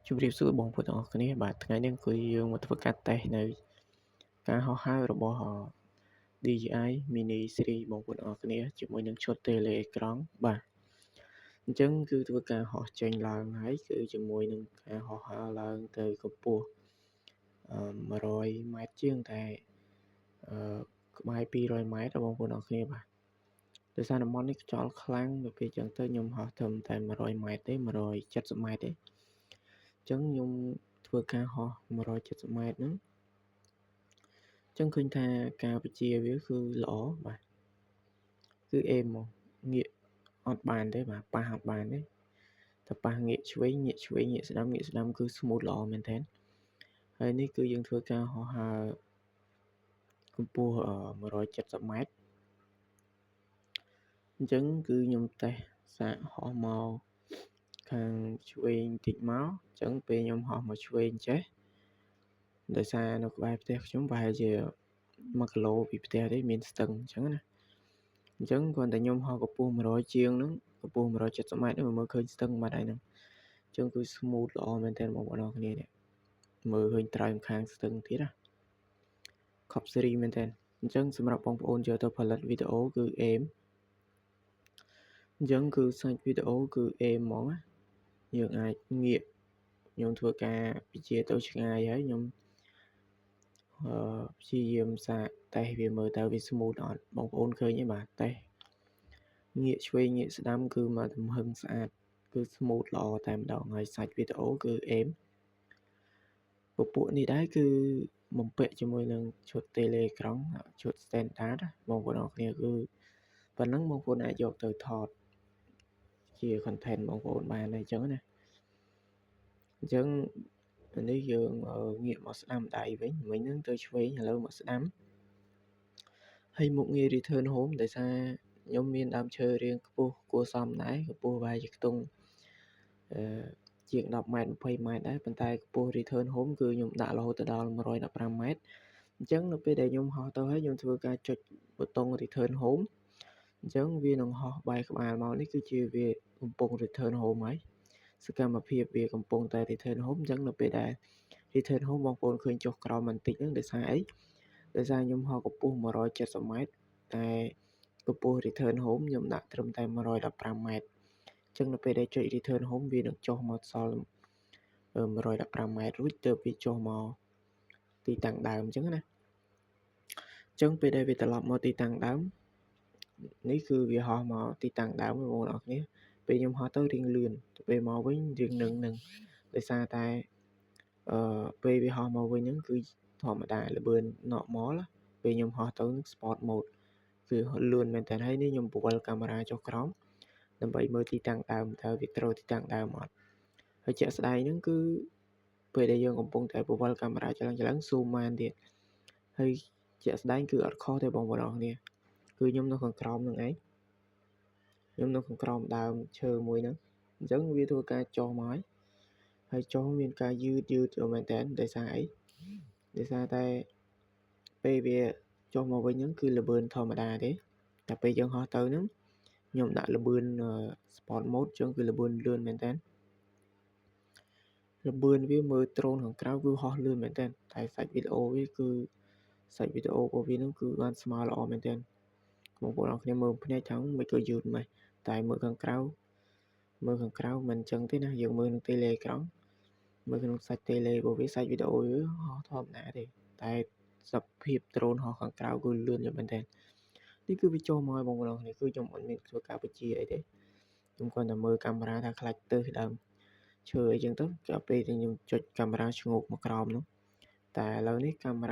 ជម្រាបសួរបងប្អូនទាំងអស់គ្នាបាទថ្ងៃនេះគឺយើងមកធ្វើការតេស្តនៅការហោះហើររបស់ DJI Mini Series បងប្អូនទាំងអស់គ្នាជាមួយនឹងឈុត Telegram បាទអញ្ចឹងគឺធ្វើការហោះចេញឡើងហើយគឺជាមួយនឹងការហោះហើរឡើងទៅកម្ពស់100 ម៉ែត្រជាងតែក្បែរ200 ម៉ែត្របងប្អូនទាំងអស់គ្នាបាទដោយសារតំបន់នេះខ្យល់ខ្លាំងទៅពេលអញ្ចឹងទៅខ្ញុំហោះត្រឹមតែ100 ម៉ែត្រទេ170 ម៉ែត្រទេអញ្ចឹងខ្ញុំធ្វើការហោះ170 ម៉ែត្រហ្នឹងអញ្ចឹងឃើញថាការបញ្ជាវាគឺល្អបាទគឺអេមមកងាកអត់បានទេបាទប៉ះអត់បានទេតែប៉ះងាកឆ្វេងងាកស្ដាំគឺ smooth ល្អមែនទែនហើយនេះគឺយើងធ្វើការហោះហើរកម្ពស់170 ម៉ែត្រអញ្ចឹងគឺខ្ញុំតេស្តសាកហោះមកខាងឆ្វេងតិចមកអញ្ចឹងពេលខ្ញុំហោះមកឆ្វេងចេះដោយសារនៅក្បែរផ្ទះខ្ញុំប្រហែលជា1គីឡូពីផ្ទះទេមានស្ទឹងអញ្ចឹងណាអញ្ចឹងគ្រាន់តែខ្ញុំហោះកម្ពស់100ជាងហ្នឹងកម្ពស់170 ម៉ែត្រហ្នឹងមើលឃើញស្ទឹងបាត់ហើយហ្នឹងអញ្ចឹងគឺ smooth ល្អមែនទែនបងប្អូនអរគ្នានេះមើលឃើញត្រើយម្ខាងស្ទឹងទៀតណាខប់ស៊េរីមែនទែនអញ្ចឹងសម្រាប់បងប្អូនយកទៅផលិតវីដេអូគឺអេមអញ្ចឹងគឺសាច់វីដេអូគឺអេមហ្មងណាយើងអាចងាកខ្ញុំធ្វើការវិជាទៅឆ្ងាយហើយខ្ញុំព្យាយាមសាកតេស្តវាមើលតើវា smooth អត់បងប្អូនឃើញទេបាទតេស្តងាកឆ្វេងងាកស្ដាំគឺមកទំហឹងស្អាតគឺ smooth ល្អតែម្ដងហើយសាច់វីដេអូគឺអេមពពួកនេះដែរគឺបំពាក់ជាមួយនឹងឈុត Telegram ឈុត standard បងប្អូនអរគ្នាគឺប៉ុណ្ណឹងបងប្អូនអាចយកទៅថតជា content បងប្អូនបានហើយអញ្ចឹងណាអញ្ចឹងនេះយើងងាកមកស្ដាំដៃវិញហ្នឹងទៅឆ្វេងឥឡូវមកស្ដាំហើយមុខងារ return home ដោយសារខ្ញុំមានដើមឈើរាងខ្ពស់គួរសមដែរកម្ពស់ប្រហែលជាខ្ទង់ជាង10ម៉ែត្រ20ម៉ែត្រដែរប៉ុន្តែកម្ពស់ return home គឺខ្ញុំដាក់រហូតដល់115ម៉ែត្រអញ្ចឹងនៅពេលដែលខ្ញុំហោះទៅហើយខ្ញុំធ្វើការចុចប៊ូតុង return home អញ្ចឹងវានឹងហោះបែរក្បាលមកនេះគឺជាវាកំពុង return home ហើយសកម្មភាពវាកំពុងតែ return home អញ្ចឹងនៅពេលដែល return home បងប្អូនឃើញចុះក្រោមបន្តិចហ្នឹងដោយសារអីដោយសារខ្ញុំហោះកម្ពស់170ម៉ែត្រតែកម្ពស់ return home ខ្ញុំដាក់ត្រឹមតែ115ម៉ែត្រអញ្ចឹងនៅពេលដែលចុច return home វានឹងចុះមកសល់115ម៉ែត្ររួចទើបវាចុះមកទីតាំងដើមអញ្ចឹងណាអញ្ចឹងពេលដែលវាត្រឡប់មកទីតាំងដើមនេះគឺវាហោះមកទីតាំងដើមបងប្អូនអរគ្នាពេលខ្ញុំហោះទៅរៀងលឿនទៅពេលមកវិញរៀងនឹងដោយសារតែពេលវាហោះមកវិញហ្នឹងគឺធម្មតាល្បឿន normal ពេលខ្ញុំហោះទៅ sport mode គឺលឿនមែនតើហើយនេះខ្ញុំពវល់កាមេរ៉ាចុះក្រោមដើម្បីមើលទីតាំងដើមតើវាត្រូវទីតាំងដើមអត់ហើយជាក់ស្ដែងហ្នឹងគឺពេលដែលយើងកំពុងតែពវល់កាមេរ៉ាឆ្លង zoom បានទៀតហើយជាក់ស្ដែងគឺអត់ខុសទេបងប្អូនអរគ្នាគឺខ្ញុំនៅខាងក្រោមហ្នឹងឯងខ្ញុំនៅខាងក្រោមដើមឈើមួយហ្នឹងអញ្ចឹងវាធ្វើការចុះមកហើយចុះមានការយឺតមែនតើដោយសារអីដោយសារតែពេលវាចុះមកវិញហ្នឹងគឺល្បឿនធម្មតាទេតែពេលយើងហោះទៅហ្នឹងខ្ញុំដាក់ល្បឿន sport mode អញ្ចឹងគឺល្បឿនលឿនមែនតើល្បឿនវាមើលដ្រូនខាងក្រៅគឺហោះលឿនមែនតើតែសាច់វីដេអូវាគឺសាច់វីដេអូរបស់វាហ្នឹងគឺបានស្មើល្អមែនតើបងប្អូនអរគ្នាមើលភ្នែកថាមិនក៏យឺតម៉េចតែមើលខាងក្រៅមិនអញ្ចឹងទេណាយើងមើលនឹង Telegram មើលក្នុងសាច់ Tele របស់វាសាច់វីដេអូវាហោះធម្មតាទេតែសភាពដ្រូនហោះខាងក្រៅគឺលឿនមែនតើនេះគឺវាចុះមកបងប្អូននេះគឺខ្ញុំអត់មានធ្វើការបញ្ជាអីទេខ្ញុំគ្រាន់តែមើលកាមេរ៉ាថាខ្លាច់ទៅដើមឈើអីចឹងទៅដល់ពេលខ្ញុំចុចកាមេរ៉ាឈ្ងោកមកក្រោមនោះតែឥឡូវនេះកាមេរ៉ា